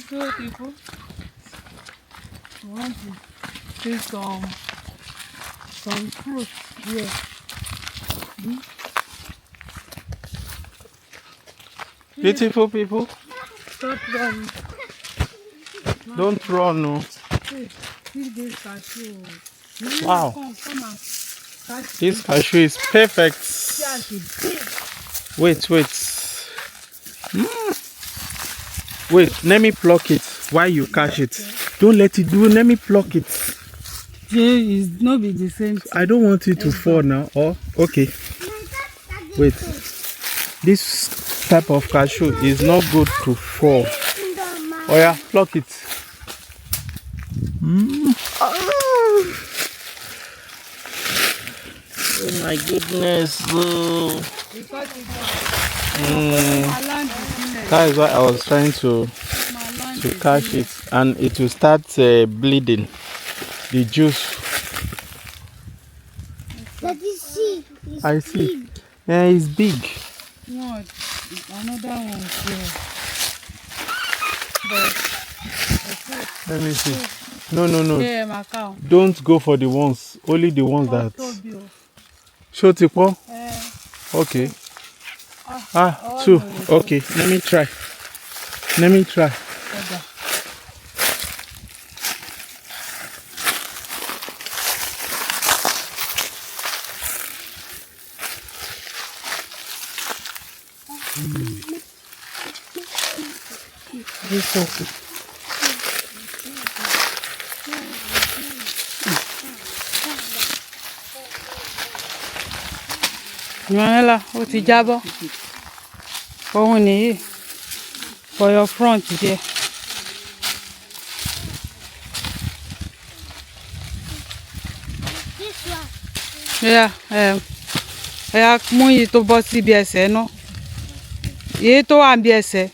So people want to take some fruit here. Beautiful people. Stop running. Don't run, no. See this cashew. Wow. Come and catch This cashew is perfect. Wait. Wait, let me pluck it while you catch it. Don't let it do. Let me pluck it. It's not be the same thing. I don't want it to fall now. Oh, okay. Wait. This type of cashew is not good to fall. Oh yeah, pluck it. Oh my goodness. That is why I was trying to catch it, and it will start bleeding. The juice. I see. Big. Yeah, it's big. What? Another one here. But Let me see. No. yeah, my cow. Don't go for the ones. Only the ones that. Show tipo. Okay. Two. Okay. Let me try. This one. Manela, ó ti jábọ́. Òun nìyí. For your front there. This one. Yeah, mú yìí tó bọ́ síbi ẹsẹ̀ náà. Èyí tó wà níbi ẹsẹ̀.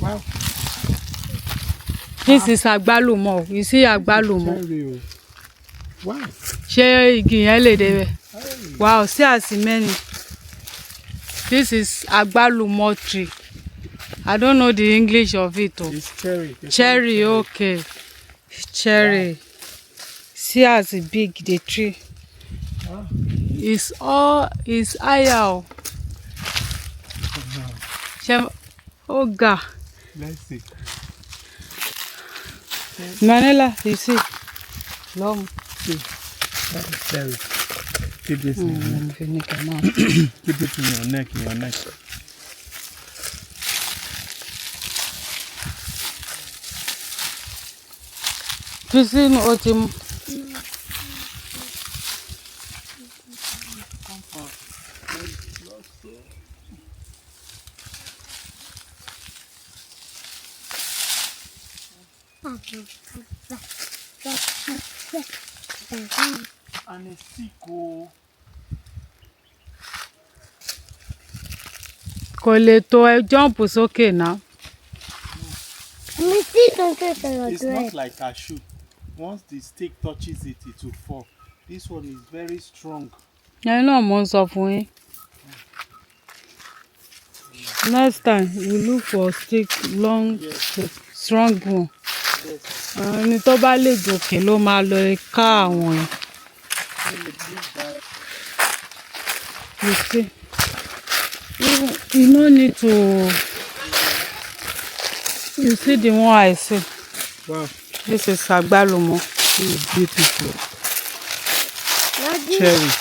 Wow. This is àgbálùmọ̀. You see àgbálùmọ̀. Wow. Ṣé igi yẹn lè débẹ̀? Wow, see as many. This is àgbálùmọ̀ tree. I don't know the English of it. It's cherry. Cherry, okay. Cherry. Wow. See as big the tree. Wow. It's higher. Oh God. Let's see. Manela, you see. Long. See. That is cherry. Keep this in your neck. Keep it in your neck, You see no team. And a sickle. Kò lè tó ẹ jump sókè now. It's not like cashew. Once the stick touches it, it will fall. This one is very strong. I know mo ń sọ fún yín. Next time we look for stick long, strong one. Ẹni tó bá lè gòkè ló máa lọ ká àwọn yẹn. You see, you no need to. You see the one I see. Wow. This is àgbálùmọ̀. This is beautiful. Cherry.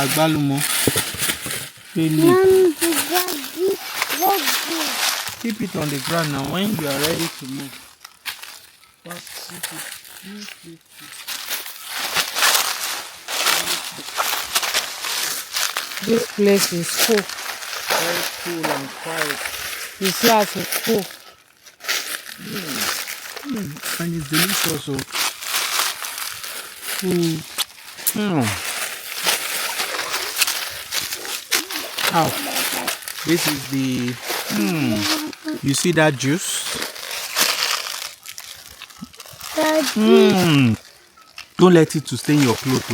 Àgbálùmọ̀. Keep it on the ground now when you are ready to move. This place is cool. Very cool and quiet. You see as it's cool. And it's delicious. So. Ow. This is the you see that juice? Don't let it to stain your clothes.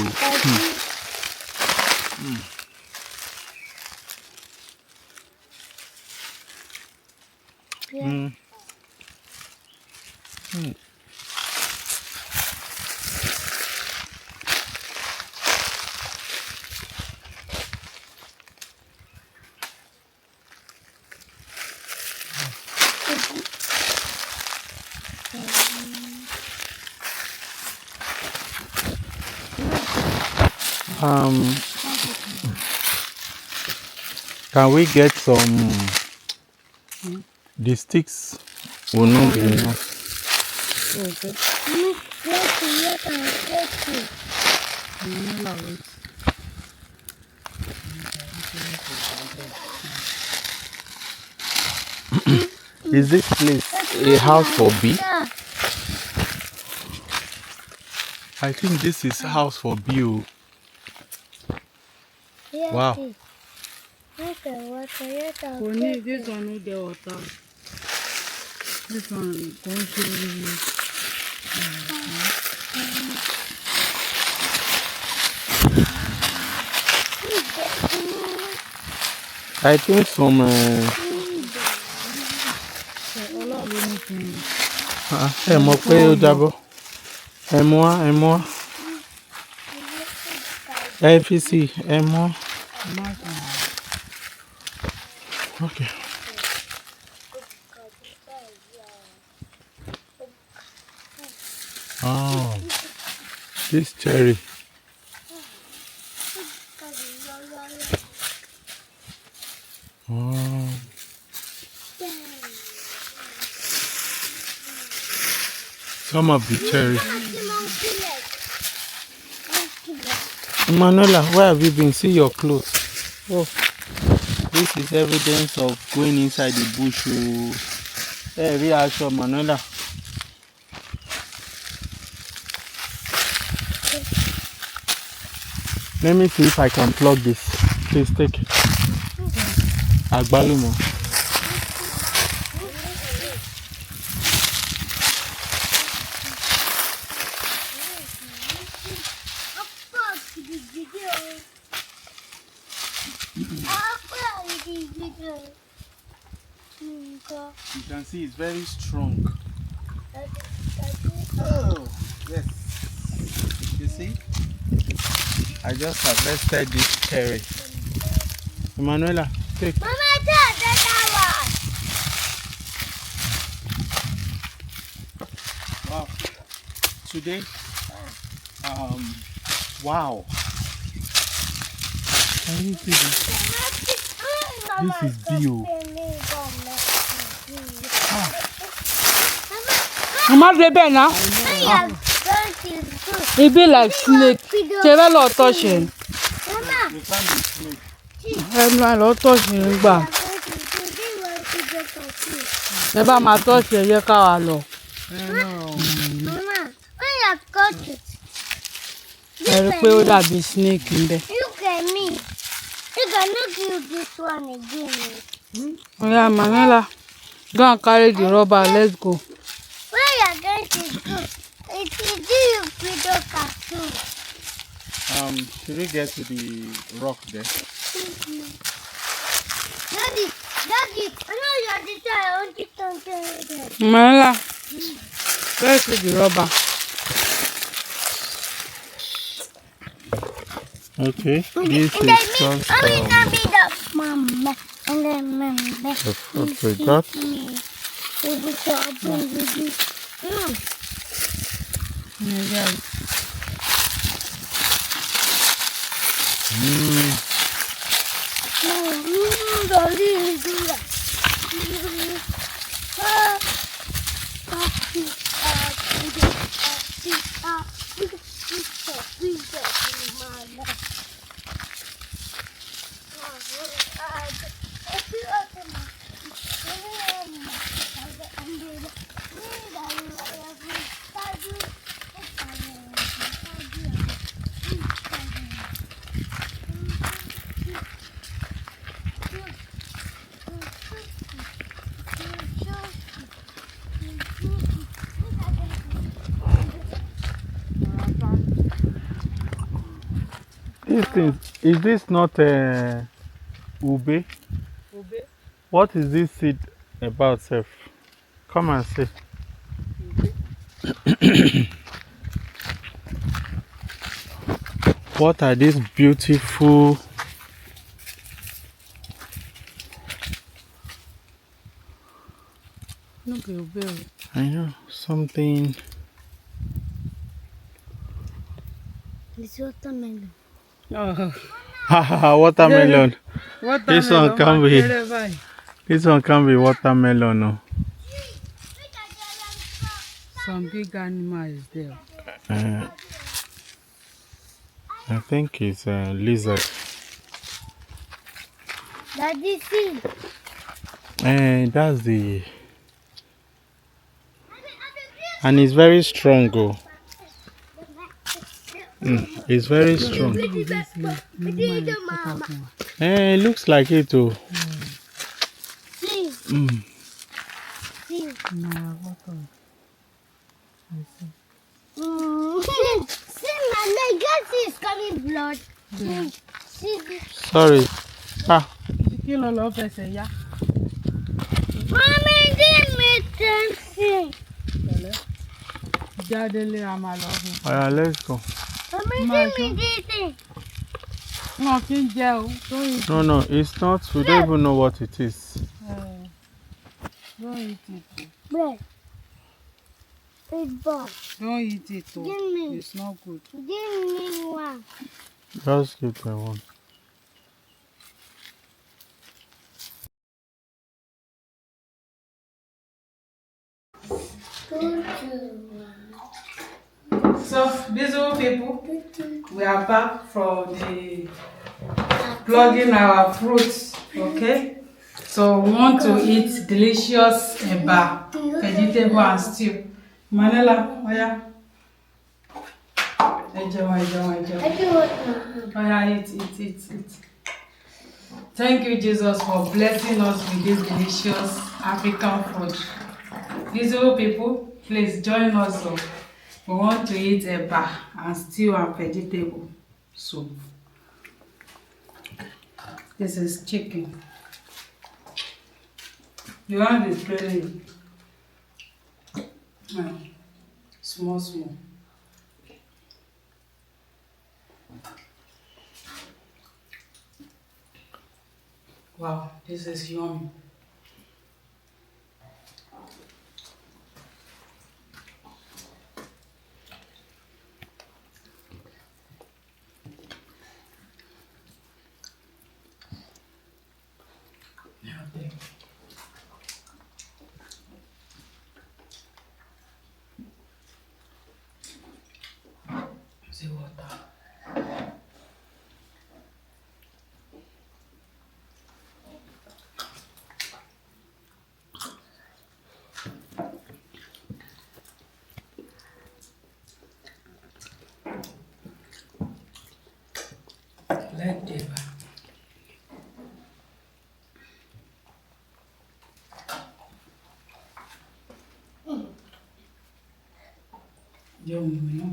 Can we get some? The sticks will not be enough. Is this place a house for bee? I think this is house for bee. Wow. This one will get water. This one don't really. I think some. FEC, okay. Oh, this cherry. Oh. Some of the cherry. Manuela, where have you been? See your clothes. Oh, this is evidence of going inside the bush. Hey, reaction, Manuela. Let me see if I can plug this. Please take it. Agbalumo. You can see it's very strong. Oh, yes. You see? I just harvested this cherry. Emanuela, take. Mama, that one. Wow. Today, wow. Can you see this? This is bio. Mama, baby, now. It be like snake. Tell lot touching. You can't be snake. I'm not touching. Never my touching. You can't allow. Mama, when you cut it, I feel that be snake in there. look at me. You cannot use this one again. Yeah, Manuela, go and carry the rubber. Let's go. Where you are going to go? It is you video cartoon. Should we get to the rock there? Daddy, I know you are the child. I want you to turn it. Manuela, let's do the rubber. Okay, this And is then just me, Mama, and then Mama. the food we got. This thing, is this not ube? Ube. What is this seed about, Seth? Come and see. What are these beautiful? No be ube. I know something. It's watermelon. Oh. Watermelon. Watermelon. This one can be. Whatever. This one can be watermelon. No. Some big animal is there. I think it's a lizard. Daddy, see. That's the. And it's very strong. Oh. It's very strong. It looks like it too. See. Mm. See. Nah, what else? I see. See, my guess is coming blood. Yeah. See. Sorry. Ah. Kill all of us, yeah. Mommy didn't make sense. Jadele amalo. Yeah, let's go. Mommy didn't make it. No, king jail. Don't eat. No, it's not. We don't even know what it is. Don't eat it. Bread. It's ball. Don't eat it. Oh. Give me. It's not good. Give me one. Just give me one. So, beautiful people, we are back from the plugging our fruits, okay? So, we want to eat delicious eba, vegetable and stew. Manela, oya. Enjoy. I do want Oya, eat. Thank you, Jesus, for blessing us with this delicious African food. Beautiful people, please join us. We want to eat eba and stew and vegetable soup. This is chicken. You want the plain? Small. Wow, this is yummy. See water. Let it back. Yum, no?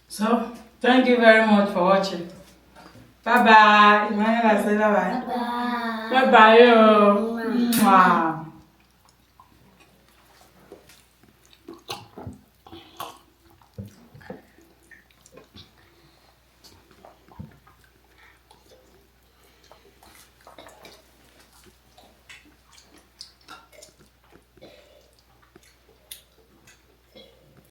So, thank you very much for watching. Bye bye. Emmanuel, say bye bye. Bye. Bye bye. Mwah.